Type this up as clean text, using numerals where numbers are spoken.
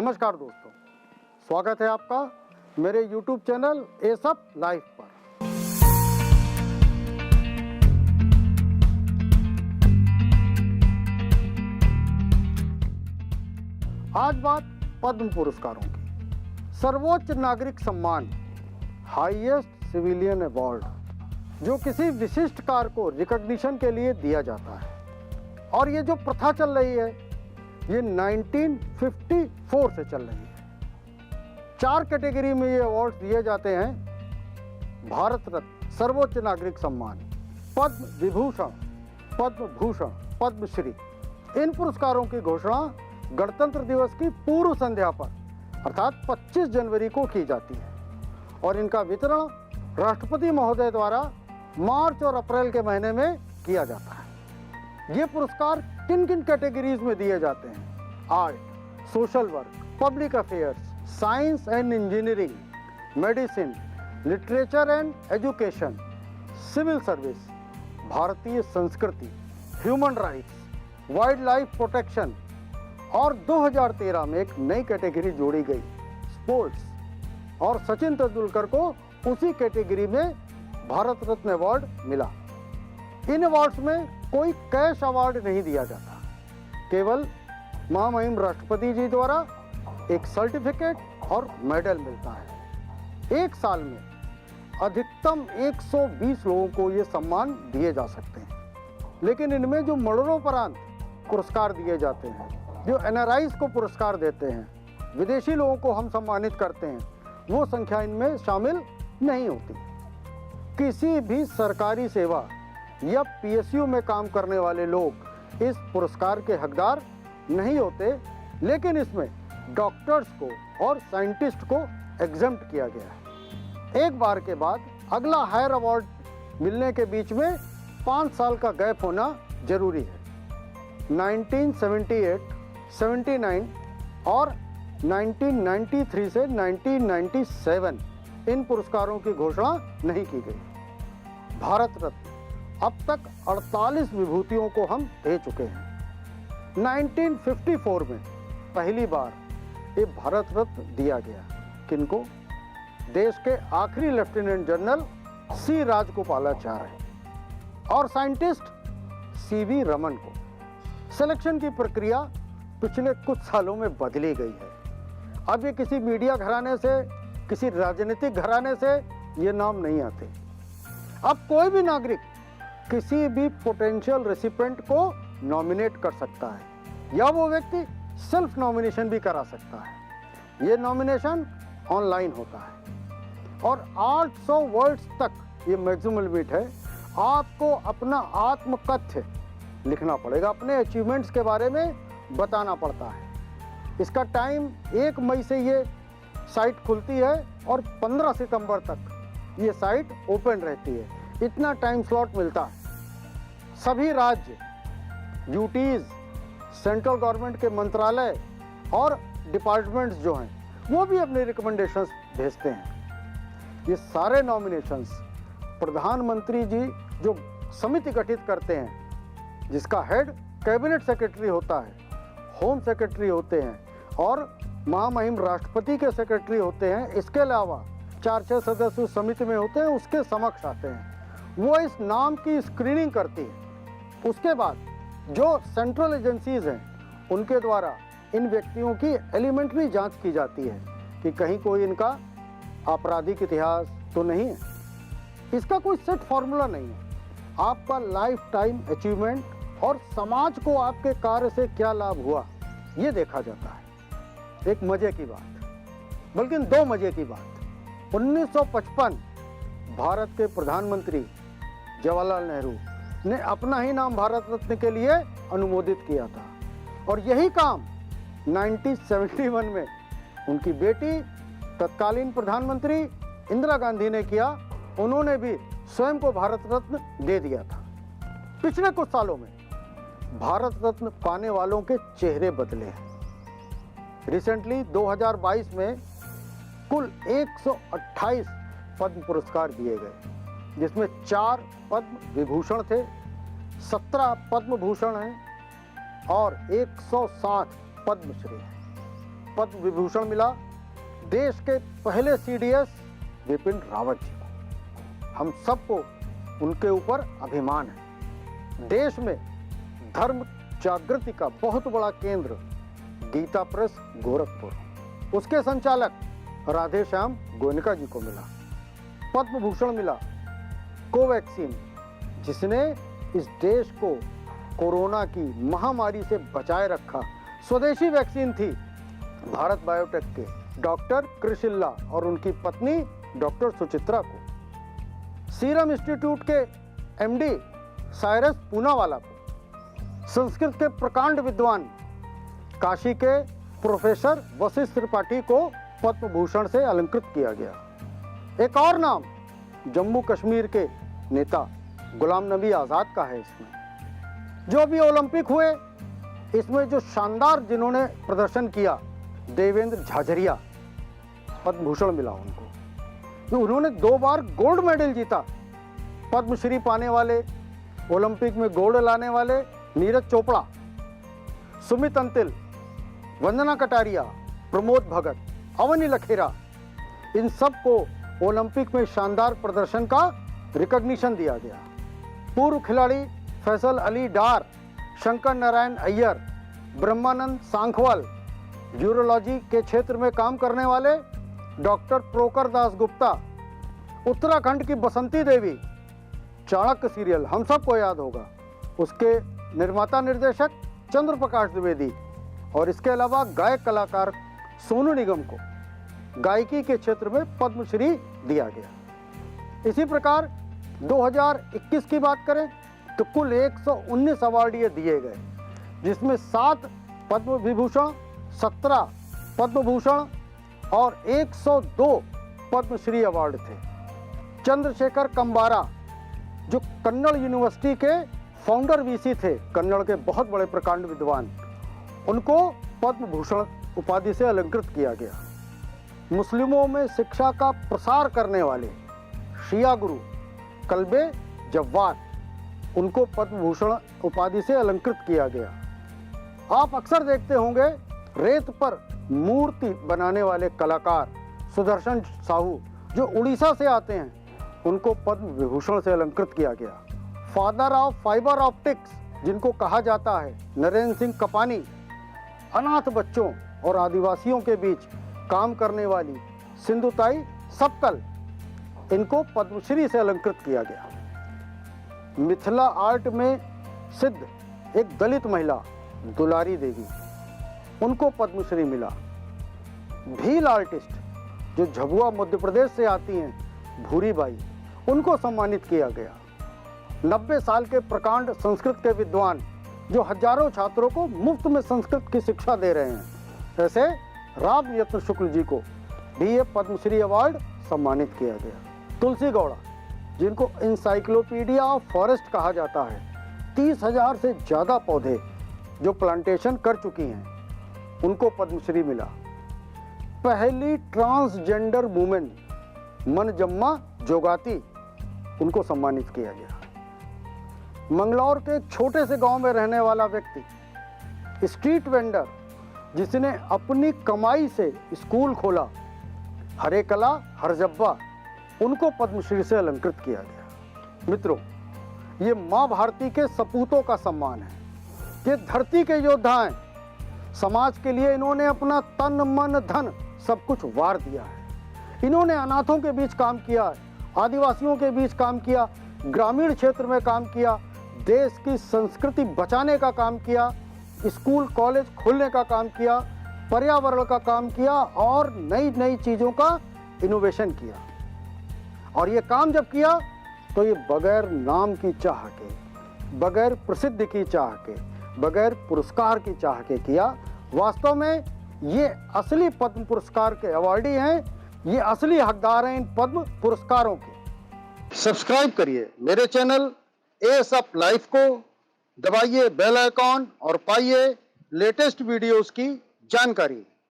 नमस्कार दोस्तों, स्वागत है आपका मेरे YouTube चैनल ए सब लाइफ पर। आज बात पद्म पुरस्कारों की। सर्वोच्च नागरिक सम्मान, हाईएस्ट सिविलियन अवार्ड, जो किसी विशिष्ट कार्य को रिकॉग्निशन के लिए दिया जाता है। और ये जो प्रथा चल रही है ये 1954 से चल रही है। 4 कैटेगरी में ये अवार्ड दिए जाते हैं। भारत रत्न, सर्वोच्च नागरिक सम्मान, पद्म विभूषण, पद्म भूषण, पद्मश्री। इन पुरस्कारों की घोषणा गणतंत्र दिवस की पूर्व संध्या पर अर्थात 25 जनवरी को की जाती है और इनका वितरण राष्ट्रपति महोदय द्वारा मार्च और अप्रैल के महीने में किया जाता है। ये पुरस्कार किन किन कैटेगरीज में दिए जाते हैं? Art, social work, public affairs, science and engineering, medicine, literature and education, civil service, भारतीय संस्कृति, human rights, wild life protection. और 2013 में एक नई कैटेगरी जोड़ी गई, स्पोर्ट्स, और सचिन तेंदुलकर को उसी कैटेगरी में भारत रत्न अवार्ड मिला। इन अवार्ड्स में कोई कैश अवार्ड नहीं दिया जाता, केवल महामहिम राष्ट्रपति जी द्वारा एक सर्टिफिकेट और मेडल मिलता है। एक साल में अधिकतम 120 लोगों को ये सम्मान दिए जा सकते हैं, लेकिन इनमें जो मरणोपरांत पुरस्कार दिए जाते हैं, जो एनआरआईज को पुरस्कार देते हैं, विदेशी लोगों को हम सम्मानित करते हैं, वो संख्या इनमें शामिल नहीं होती। किसी भी सरकारी सेवा या पीएसयू में काम करने वाले लोग इस पुरस्कार के हकदार नहीं होते, लेकिन इसमें डॉक्टर्स को और साइंटिस्ट को एग्जम्प्ट किया गया है। एक बार के बाद अगला हायर अवार्ड मिलने के बीच में 5 साल का गैप होना जरूरी है। 1978, 79 और 1993 से 1997 इन पुरस्कारों की घोषणा नहीं की गई। भारत रत्न अब तक 48 विभूतियों को हम दे चुके हैं। 1954 में पहली बार ये भारत रत्न दिया गया। किनको? देश के आखिरी लेफ्टिनेंट जनरल सी राजगोपालाचार्य और साइंटिस्ट सीवी रमन को। सिलेक्शन की प्रक्रिया पिछले कुछ सालों में बदली गई है। अब ये किसी मीडिया घराने से, किसी राजनीतिक घराने से ये नाम नहीं आते। अब कोई भी नागरिक किसी भी पोटेंशियल रेसिपिएंट को नॉमिनेट कर सकता है या वो व्यक्ति सेल्फ नॉमिनेशन भी करा सकता है। ये नॉमिनेशन ऑनलाइन होता है और 800 वर्ड्स तक ये मैक्सिमम लिमिट है। आपको अपना आत्मकथ्य लिखना पड़ेगा, अपने अचीवमेंट्स के बारे में बताना पड़ता है। इसका टाइम 1 मई से ये साइट खुलती है और 15 सितंबर तक ये साइट ओपन रहती है। इतना टाइम स्लॉट मिलता है। सभी राज्य, ड्यूटीज, सेंट्रल गवर्नमेंट के मंत्रालय और डिपार्टमेंट्स जो हैं वो भी अपने रिकमेंडेशंस भेजते हैं। ये सारे नॉमिनेशंस प्रधानमंत्री जी जो समिति गठित करते हैं, जिसका हेड कैबिनेट सेक्रेटरी होता है, होम सेक्रेटरी होते हैं और महामहिम राष्ट्रपति के सेक्रेटरी होते हैं। इसके अलावा 4-6 सदस्य उस समिति में होते हैं, उसके समक्ष आते हैं। वो इस नाम की स्क्रीनिंग करती है। उसके बाद जो सेंट्रल एजेंसीज हैं उनके द्वारा इन व्यक्तियों की एलिमेंट्री जांच की जाती है कि कहीं कोई इनका आपराधिक इतिहास तो नहीं है। इसका कोई सेट फॉर्मूला नहीं है। आपका लाइफ टाइम अचीवमेंट और समाज को आपके कार्य से क्या लाभ हुआ ये देखा जाता है। एक मजे की बात, बल्कि 2 मजे की बात। 1955 भारत के प्रधानमंत्री जवाहरलाल नेहरू ने अपना ही नाम भारत रत्न के लिए अनुमोदित किया था और यही काम 1971 में उनकी बेटी तत्कालीन प्रधानमंत्री इंदिरा गांधी ने किया। उन्होंने भी स्वयं को भारत रत्न दे दिया था। पिछले कुछ सालों में भारत रत्न पाने वालों के चेहरे बदले हैं। रिसेंटली 2022 में कुल 128 पद्म पुरस्कार दिए गए, जिसमें 4 पद्म विभूषण थे, 17 पद्म भूषण हैं और 160 पद्मश्री हैं। पद्म विभूषण मिला देश के पहले सीडीएस विपिन रावत जी को। हम सबको उनके ऊपर अभिमान है। देश में धर्म जागृति का बहुत बड़ा केंद्र गीता प्रेस गोरखपुर, उसके संचालक राधे श्याम गोयनका जी को मिला। पद्म भूषण मिला कोवैक्सीन, जिसने इस देश को कोरोना की महामारी से बचाए रखा। स्वदेशी वैक्सीन थी भारत बायोटेक के डॉक्टर क्रिशिल्ला और उनकी पत्नी डॉक्टर सुचित्रा को। सीरम इंस्टीट्यूट के एमडी साइरस पूनावाला को। संस्कृत के प्रकांड विद्वान काशी के प्रोफेसर वशिष्ठ त्रिपाठी को पद्म भूषण से अलंकृत किया गया। एक और नाम जम्मू कश्मीर के नेता गुलाम नबी आज़ाद का है। इसमें जो भी ओलंपिक हुए, इसमें जो शानदार जिन्होंने प्रदर्शन किया, देवेंद्र झाझरिया, पद्म भूषण मिला उनको। तो उन्होंने 2 बार गोल्ड मेडल जीता। पद्मश्री पाने वाले, ओलंपिक में गोल्ड लाने वाले नीरज चोपड़ा, सुमित अंतिल, वंदना कटारिया, प्रमोद भगत, अवनी लखेरा, इन सब को ओलंपिक में शानदार प्रदर्शन का रिकॉग्निशन दिया गया। पूर्व खिलाड़ी फैसल अली डार, शंकर नारायण अय्यर, ब्रह्मानंद सांखवाल, यूरोलॉजी के क्षेत्र में काम करने वाले डॉक्टर प्रोकर दास गुप्ता, उत्तराखंड की बसंती देवी, चाणक्य सीरियल हम सबको याद होगा, उसके निर्माता निर्देशक चंद्र प्रकाश द्विवेदी, और इसके अलावा गायक कलाकार सोनू निगम को गायकी के क्षेत्र में पद्मश्री दिया गया। इसी प्रकार 2021 की बात करें तो कुल 119 अवार्ड ये दिए गए, जिसमें 7 पद्म विभूषण, 17 पद्म भूषण और 102 पद्मश्री अवार्ड थे। चंद्रशेखर कंबारा, जो कन्नड़ यूनिवर्सिटी के फाउंडर वीसी थे, कन्नड़ के बहुत बड़े प्रकांड विद्वान, उनको पद्म भूषण उपाधि से अलंकृत किया गया। मुस्लिमों में शिक्षा का प्रसार करने वाले शिया गुरु कल्बे जव्वार, उनको पद्म भूषण उपाधि से अलंकृत किया गया। आप अक्सर देखते होंगे रेत पर मूर्ति बनाने वाले कलाकार सुदर्शन साहू, जो उड़ीसा से आते हैं, उनको पद्म विभूषण से अलंकृत किया गया। फादर ऑफ फाइबर ऑप्टिक्स जिनको कहा जाता है, नरेंद्र सिंह कपानी, अनाथ बच्चों और आदिवासियों के बीच काम करने वाली सिंधुताई सपकल, इनको पद्मश्री से अलंकृत किया गया। मिथिला आर्ट में सिद्ध एक दलित महिला दुलारी देवी, उनको पद्मश्री मिला। भील आर्टिस्ट जो झबुआ मध्य प्रदेश से आती हैं, भूरी बाई, उनको सम्मानित किया गया। 90 साल के प्रकांड संस्कृत के विद्वान जो हजारों छात्रों को मुफ्त में संस्कृत की शिक्षा दे रहे हैं, ऐसे राम यत्न शुक्ल जी को भी ये पद्मश्री अवार्ड सम्मानित किया गया। तुलसी गौड़ा, जिनको इंसाइक्लोपीडिया ऑफ फॉरेस्ट कहा जाता है, 30,000 से ज़्यादा पौधे जो प्लांटेशन कर चुकी हैं, उनको पद्मश्री मिला। पहली ट्रांसजेंडर वुमेन मनजम्मा जोगाती, उनको सम्मानित किया गया। मंगलौर के एक छोटे से गांव में रहने वाला व्यक्ति, स्ट्रीट वेंडर, जिसने अपनी कमाई से स्कूल खोला, हरे कला हरजब्बा, उनको पद्मश्री से अलंकृत किया गया। मित्रों, ये माँ भारती के सपूतों का सम्मान है। ये धरती के योद्धा हैं। समाज के लिए इन्होंने अपना तन मन धन सब कुछ वार दिया है। इन्होंने अनाथों के बीच काम किया है, आदिवासियों के बीच काम किया, ग्रामीण क्षेत्र में काम किया, देश की संस्कृति बचाने का काम किया, स्कूल कॉलेज खोलने का काम किया, पर्यावरण का काम किया और नई नई चीज़ों का इनोवेशन किया। और ये काम जब किया तो ये बगैर नाम की चाह के, बगैर प्रसिद्धि की चाह के, बगैर पुरस्कार की चाह के किया। वास्तव में ये असली पद्म पुरस्कार के अवार्डी हैं, ये असली हकदार हैं इन पद्म पुरस्कारों के। सब्सक्राइब करिए मेरे चैनल एएसएफ लाइफ को, दबाइए बेल आइकॉन और पाइए लेटेस्ट वीडियोस की जानकारी।